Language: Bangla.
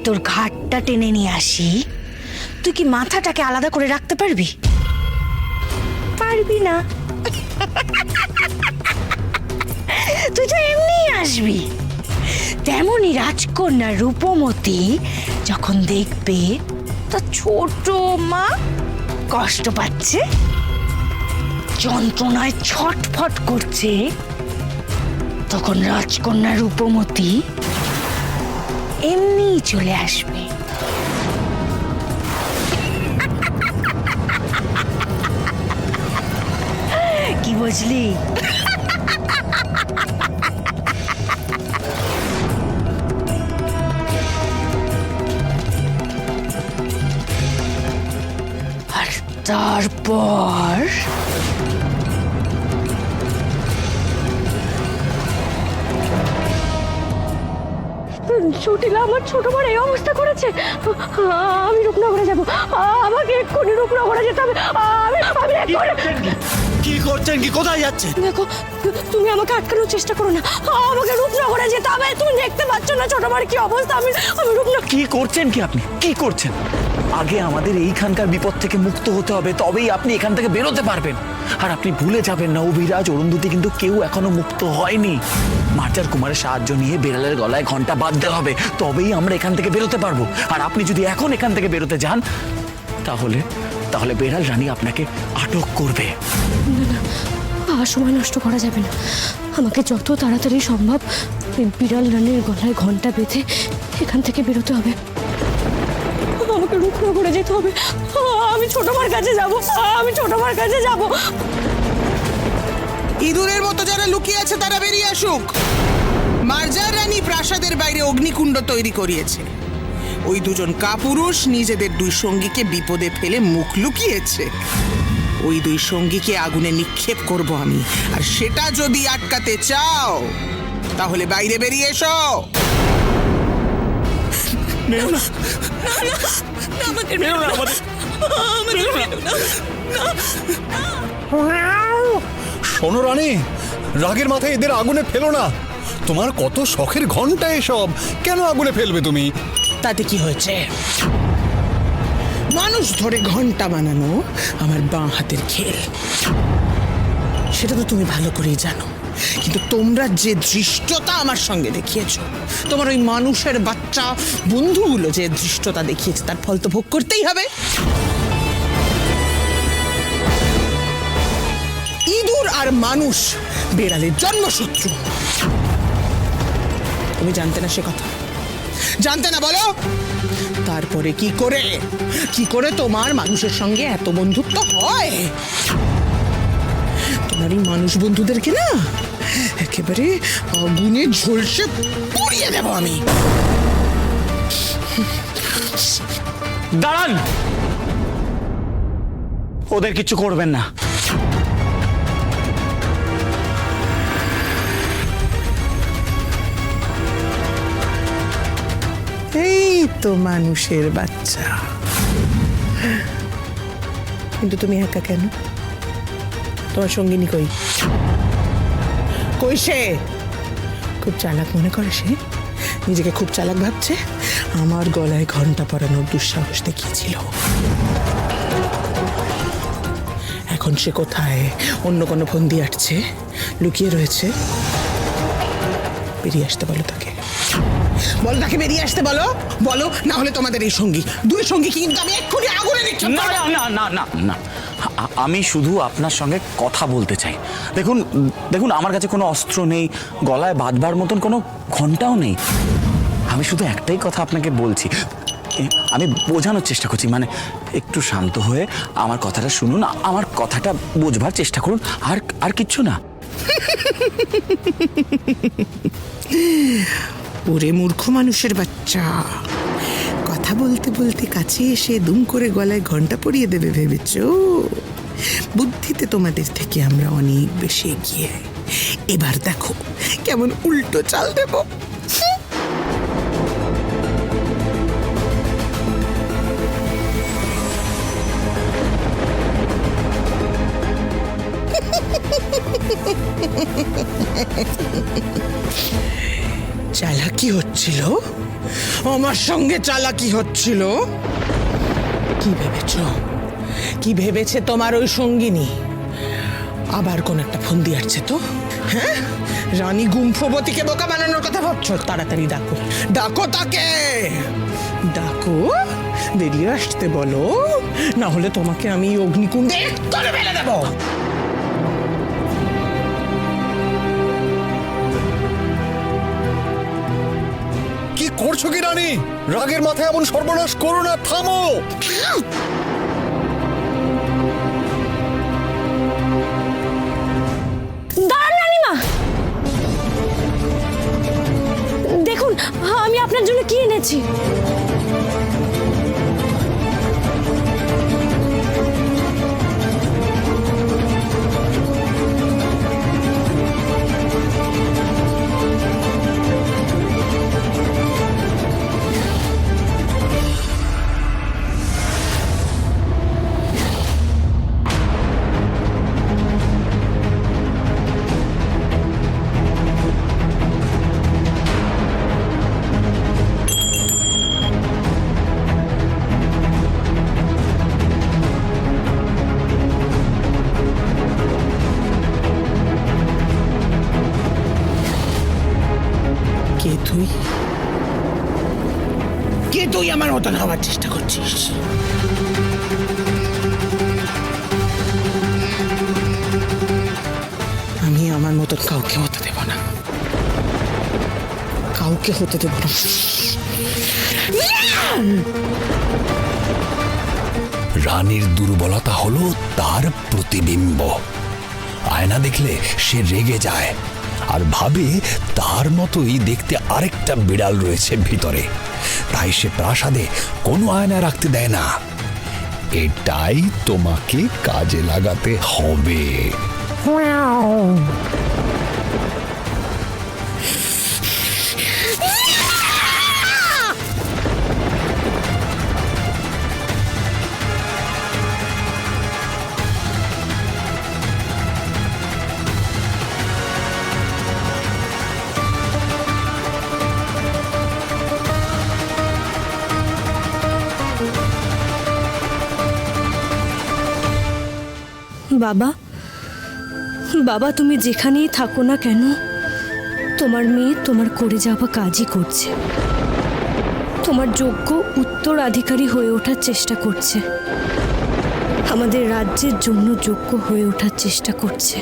তোর ঘাটটা টেনে নিয়ে আসি, তুই কি মাথাটাকে আলাদা করে রাখতে পারবি? পারবি না। তুই তো এমনি আসবি। তেমনি রাজকন্যা রূপমতি যখন দেখবে তার ছোট মা কষ্ট পাচ্ছে, যন্ত্রণায় ছটফট করছে, তখন রাজকন্যা রূপমতি এমনি চলে আসবে। কি বুঝলি? আর তারপর চটিলা আমার ছোট বড় এই অবস্থা করেছে। আমি রূপনগরে যাব, আমাকে এক্ষুনি রূপনগরে যেতে হবে। আমি কি করছেন? কি কোথায় যাচ্ছেন? দেখো, তুমি আমাকে আটকানোর চেষ্টা করো না, আমাকে রূপনগরে যেতে হবে। তুমি দেখতে পাচ্ছ না ছোট বড় কি অবস্থা। আমি রূপনগর। কি করছেন? কি আপনি কি করছেন? আগে আমাদের এইখানকার বিপদ থেকে মুক্ত হতে হবে, তবেই আপনি এখান থেকে বেরোতে পারবেন। আর আপনি ভুলে যাবেন না, অভিরাজ, অরুন্ধতী কিন্তু কেউ এখনো মুক্ত হয়নি। মার্জার কুমারের সাহায্য নিয়ে বেড়ালের গলায় ঘন্টা বাঁধতে হবে, তবেই আমরা এখান থেকে বেরোতে পারবো। আর আপনি যদি এখন এখান থেকে বেরোতে যান, তাহলে তাহলে বেড়াল রানী আপনাকে আটক করবে। আর সময় নষ্ট করা যাবে না। আমাকে যত তাড়াতাড়ি সম্ভব ওই বিড়াল রানীর গলায় ঘন্টা বেঁধে এখান থেকে বেরোতে হবে। আমাকে রূপনগরে যেতে হবে। আমি ছোট মার কাছে যাব, আমি ছোট মার কাছে যাব। ইঁদুরের মতো যারা লুকিয়ে আছে তারা বেরিয়ে আসুক। মার্জার রানী প্রাসাদের বাইরে অগ্নিকুণ্ড তৈরি করিয়েছে। ওই দুজন কাপুরুষ নিজেদের দুই সঙ্গীকে বিপদে ফেলে মুখ লুকিয়েছে। ওই দুই সঙ্গীকে আগুনে নিক্ষেপ করব আমি। আর সেটা যদি আটকাতে চাও, তাহলে বাইরে বেরিয়ে এসো। শোনো রানী, রাগের মাথায় এদের আগুনে ফেলো না। তোমার কত শখের ঘন্টা এসব, কেন আগুনে ফেলবে তুমি? তাতে কি হয়েছে? মানুষ ধরে ঘন্টা বানানো আমার বাঁ হাতের খেল, সেটা তো তুমি ভালো করেই জানো। কিন্তু তোমরা যে ধৃষ্টতা আমার সঙ্গে দেখিয়েছো, তোমার ওই মানুষের বাচ্চা বন্ধুগুলো যে ধৃষ্টতা দেখিয়েছে, তার ফল তো ভোগ করতেই হবে। ইঁদুর আর মানুষ বেড়ালের জন্মশত্রু। তুমি জানতে না সে কথা? জানতে না? বলো। তারপরে কি করে তোমার মানুষের সঙ্গে এত বন্ধুত্ব হয়? তোমার এই মানুষ বন্ধুদেরকে না একেবারে আগুনে ঝলসে পুড়িয়ে দেব আমি। দাঁড়ান, ওদের কিছু করবেন না। এই তো মানুষের বাচ্চা। কিন্তু তুমি একা কেন? তোমার সঙ্গিনী কই? সে খুব চালাক মনে করে, সে নিজেকে খুব চালাক ভাবছে। আমার গলায় ঘন্টা পরানোর দুঃসাহস দেখিয়েছিল। এখন সে কোথায়? অন্য কোনো ফন্দি আটছে, লুকিয়ে রয়েছে। বেরিয়ে আসতে বলো তাকে। বলো তাকে বেরিয়ে আসতে বলো। বলো, না হলে তোমাদের এই সঙ্গী, দুই সঙ্গী কিন্তু আমি এক্ষুনি আগুনে নিচ্ছি। না না না না না, আমি শুধু আপনার সঙ্গে কথা বলতে চাই। দেখুন দেখুন, আমার কাছে কোনো অস্ত্র নেই, গলায় বাঁধবার মতন কোনো ঘন্টাও নেই। আমি শুধু একটাই কথা আপনাকে বলছি, আমি বোঝানোর চেষ্টা করছি। মানে একটু শান্ত হয়ে আমার কথাটা শুনুন, আমার কথাটা বোঝবার চেষ্টা করুন। আর কিচ্ছু না। ওরে মূর্খ মানুষের বাচ্চা, কথা বলতে বলতে কাছে এসে দুম করে গলায় ঘন্টা পরিয়ে দেবে ভেবেছো? বুদ্ধিতে তোমাদের থেকে আমরা অনেক বেশি এগিয়ে। এবার দেখো কেমন উল্টো চাল দেব। চালাকি হচ্ছিল, আমার সঙ্গে চালাকি হচ্ছিল? কি ভেবেছে তোমার ওই সঙ্গিনী? আবার কোন একটা ফন্দি আসছে তো? হ্যাঁ, রানী গুম্ফবতীকে বোকা বানানোর কথা ভাবছো? তাড়াতাড়ি ডাকো, ডাকো তাকে, ডাকো, বেরিয়ে আসতে বলো, না হলে তোমাকে আমি অগ্নিকুণ্ডে করে ফেলে দেবো। কি করছো কি রানী? রাগের মাথায় এমন সর্বনাশ করো না, থামো। দাঁড়ান রানীমা, দেখুন আমি আপনার জন্য কি এনেছি। কে তুই আমার মতন হওয়ার চেষ্টা করছিস? আমি আমার মতন কাউকে হতে দেব না, কাউকে হতে দেব না। রানীর দুর্বলতা হলো তার প্রতিবিম্ব। আয়না দেখলে সে রেগে যায় আর ভাবে তার মতোই দেখতে আরেকটা বিড়াল রয়েছে ভিতরে, তাই সে প্রাসাদে কোনো আয়না রাখতে দেয় না। এটাই তোমাকে কাজে লাগাতে হবে। বাবা, বাবা তুমি যেখানেই থাকো না কেন, তোমার মেয়ে তোমার করে যাওয়া কাজই করছে, তোমার যোগ্য উত্তরাধিকারী হয়ে ওঠার চেষ্টা করছে, আমাদের রাজ্যের জন্য যোগ্য হয়ে ওঠার চেষ্টা করছে।